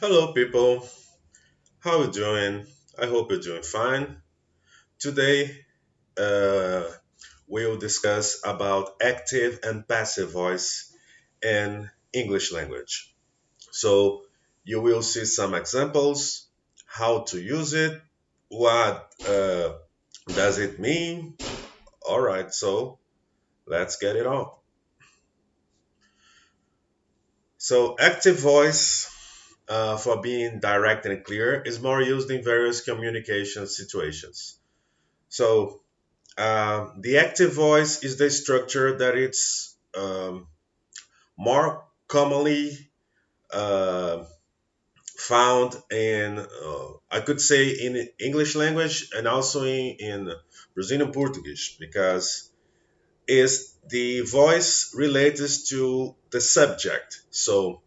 Hello, people. How you doing? I hope you're doing fine. Today, uh, we'll discuss about active and passive voice in English language. So, you will see some examples, how to use it, what does it mean. All right, so let's get it on. So, active voice, for being direct and clear, is more used in various communication situations. So, the active voice is the structure that it's more commonly uh, found in, I could say, in English language and also in Brazilian Portuguese, because is the voice related to the subject. So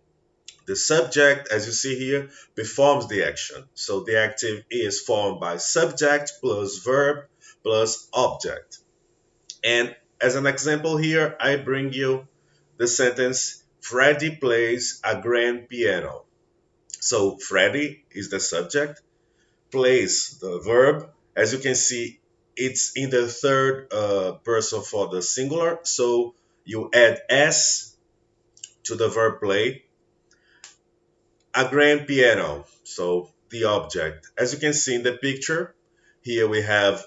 the subject, as you see here, performs the action. So the active is formed by subject plus verb plus object. And as an example here, I bring you the sentence Freddie plays a grand piano. So Freddie is the subject, plays the verb. As you can see, it's in the third person for the singular. So you add S to the verb play, a grand piano. So the object. As you can see in the picture, here we have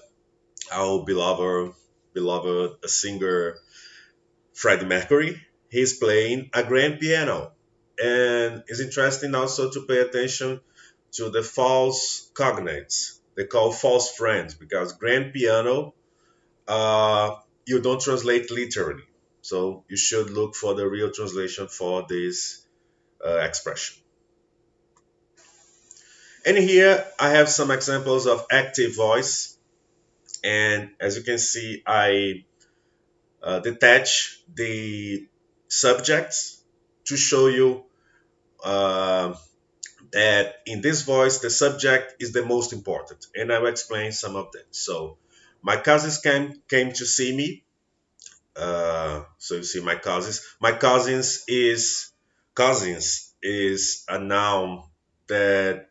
our beloved singer Freddie Mercury. He's playing a grand piano. And it's interesting also to pay attention to the false cognates. They call false friends because grand piano, you don't translate literally. So you should look for the real translation for this expression. And here I have some examples of active voice. And as you can see, I detach the subjects to show you uh, that in this voice, the subject is the most important. And I will explain some of them. So, my cousins came to see me. So you see my cousins. My cousins is a noun that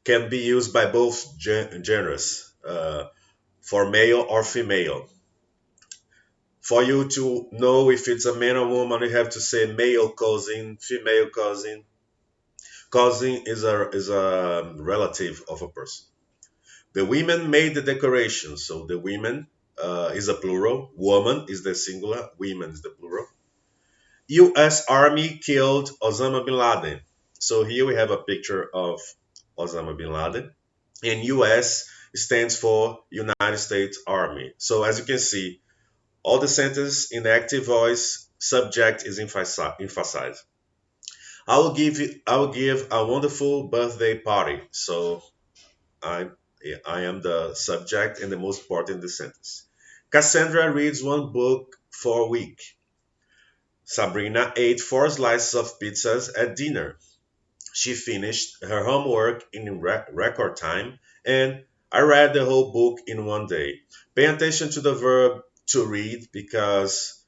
can be used by both genders, for male or female. For you to know if it's a man or woman, you have to say male cousin, female cousin. Cousin is a relative of a person. The women made the decoration, so the women is a plural. Woman is the singular. Women is the plural. U.S. Army killed Osama bin Laden. So here we have a picture of Osama bin Laden, and U.S. stands for United States Army. So as you can see, all the sentences in the active voice, subject is emphasized. I will give a wonderful birthday party. So I I am the subject and the most part in the sentence. Cassandra reads one book for a week. Sabrina ate four slices of pizzas at dinner. She finished her homework in record time, and I read the whole book in one day. Pay attention to the verb to read because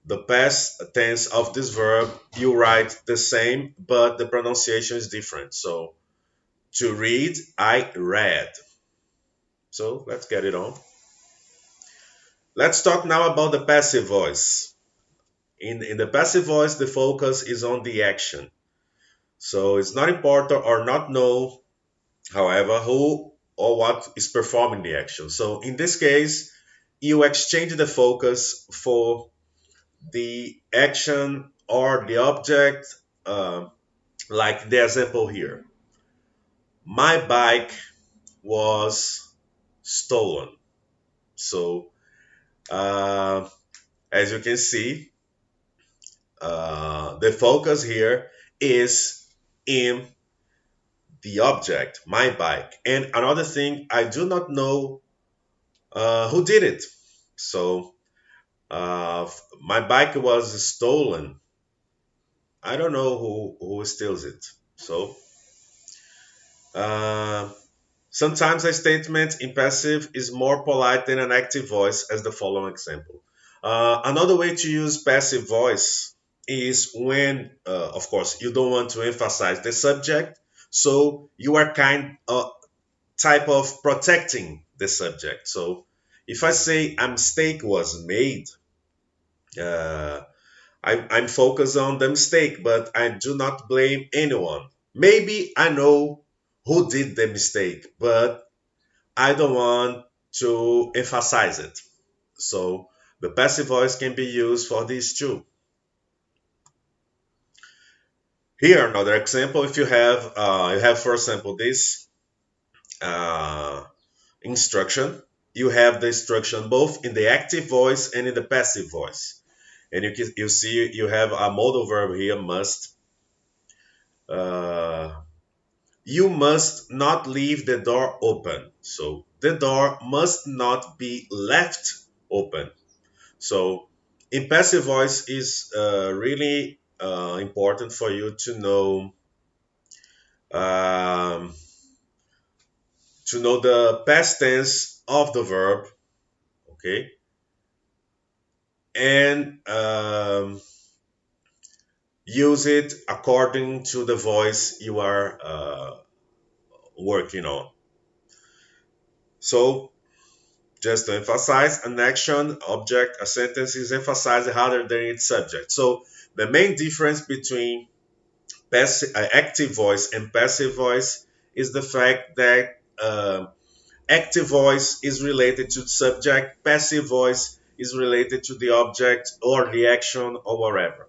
the past tense of this verb you write the same, but the pronunciation is different. So to read, I read. So let's get it on. Let's talk now about the passive voice. In the passive voice, the focus is on the action. So it's not important or not know, however, who or what is performing the action. So in this case, you exchange the focus for the action or the object, uh, like the example here. My bike was stolen. So as you can see, the focus here is in the object, my bike. And another thing, I do not know who did it. So my bike was stolen. I don't know who steals it. So uh, sometimes a statement in passive is more polite than an active voice, as the following example. Another way to use passive voice. is when, of course, you don't want to emphasize the subject, so you are kind of type of protecting the subject. So if I say a mistake was made, uh, I'm focused on the mistake, but I do not blame anyone. Maybe I know who did the mistake, but I don't want to emphasize it. So the passive voice can be used for these too. Here, another example. If you have, for example, this uh, instruction, you have the instruction both in the active voice and in the passive voice. And you see you have a modal verb here, must. Uh, you must not leave the door open. So the door must not be left open. So in passive voice is really important for you um, to know the past tense of the verb, okay, and use it according to the voice you are working on. So just to emphasize, an action, object, a sentence is emphasized harder than its subject. So the main difference between active voice and passive voice is the fact that active voice is related to the subject, passive voice is related to the object or the action or whatever.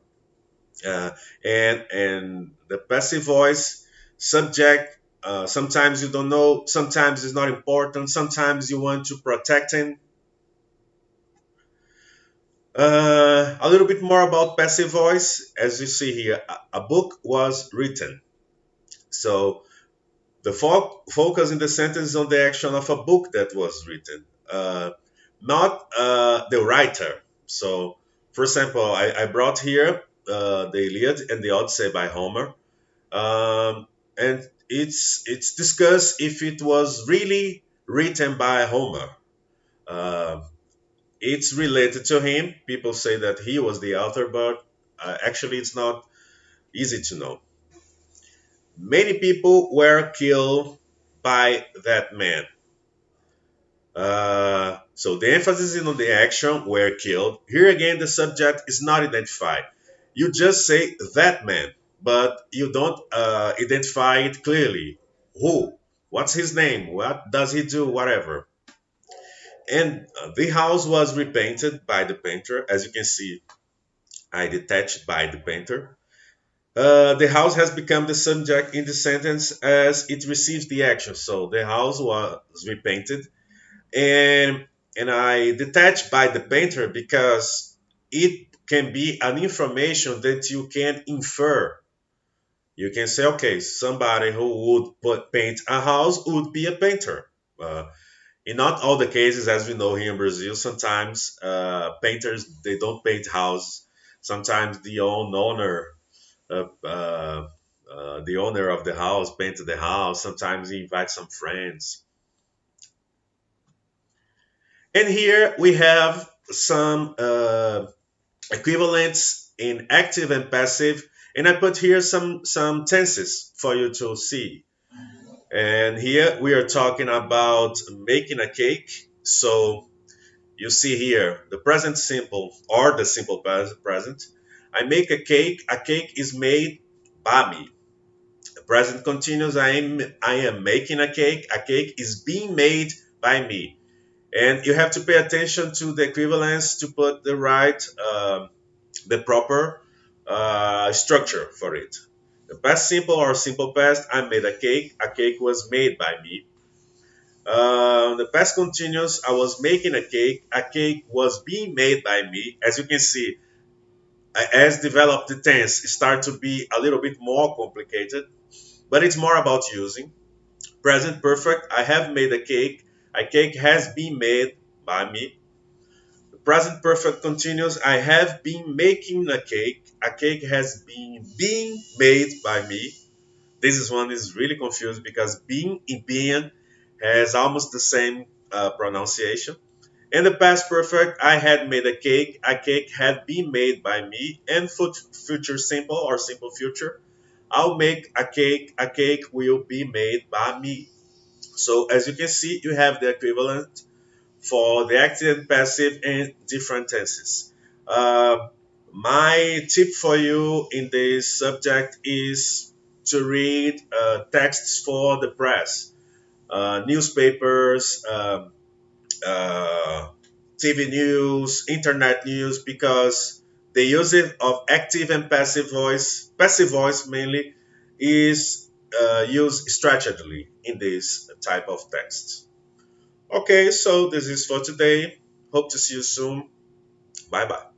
Uh, and the passive voice subject, sometimes you don't know, sometimes it's not important, sometimes you want to protect him. A little bit more about passive voice. As you see here, a book was written. So the focus in the sentence is on the action of a book that was written, not the writer. So, for example, I brought here the Iliad and the Odyssey by Homer, and it's discussed if it was really written by Homer. Uh, it's related to him. People say that he was the author, but actually, it's not easy to know. Many people were killed by that man. So the emphasis is on the action were killed. Here again, the subject is not identified. You just say that man, but you don't identify it clearly. Who? What's his name? What does he do? Whatever. And the house was repainted by the painter. As you can see, I detached by the painter. The house has become the subject in the sentence as it receives the action. So the house was repainted, and I detach by the painter because it can be an information that you can infer. You can say, okay, somebody who would paint a house would be a painter. Uh, in not all the cases, as we know here in Brazil, sometimes painters they don't paint houses. Sometimes the owner of the house painted the house. Sometimes he invites some friends. And here we have some equivalents in active and passive. And I put here some tenses for you to see. And here we are talking about making a cake. So you see here the present simple or the simple present. I make a cake. A cake is made by me. The present continuous. I am making a cake. A cake is being made by me. And you have to pay attention to the equivalence to put the proper structure for it. The past simple or simple past, I made a cake. A cake was made by me. The past continuous, I was making a cake. A cake was being made by me. As you can see, as developed the tense, it start to be a little bit more complicated, but it's more about using. Present perfect, I have made a cake. A cake has been made by me. Present perfect continuous. I have been making a cake. A cake has been being made by me. This is one is really confused because being and being has almost the same pronunciation. In the past perfect, I had made a cake. A cake had been made by me. In future simple or simple future, I'll make a cake. A cake will be made by me. So as you can see, you have the equivalent for the active and passive in different tenses. Uh, my tip for you in this subject is to read texts for the press, newspapers, uh, TV news, internet news, because the usage of active and passive voice mainly, is used strategically in this type of text. Okay, so this is for today. Hope to see you soon. Bye bye.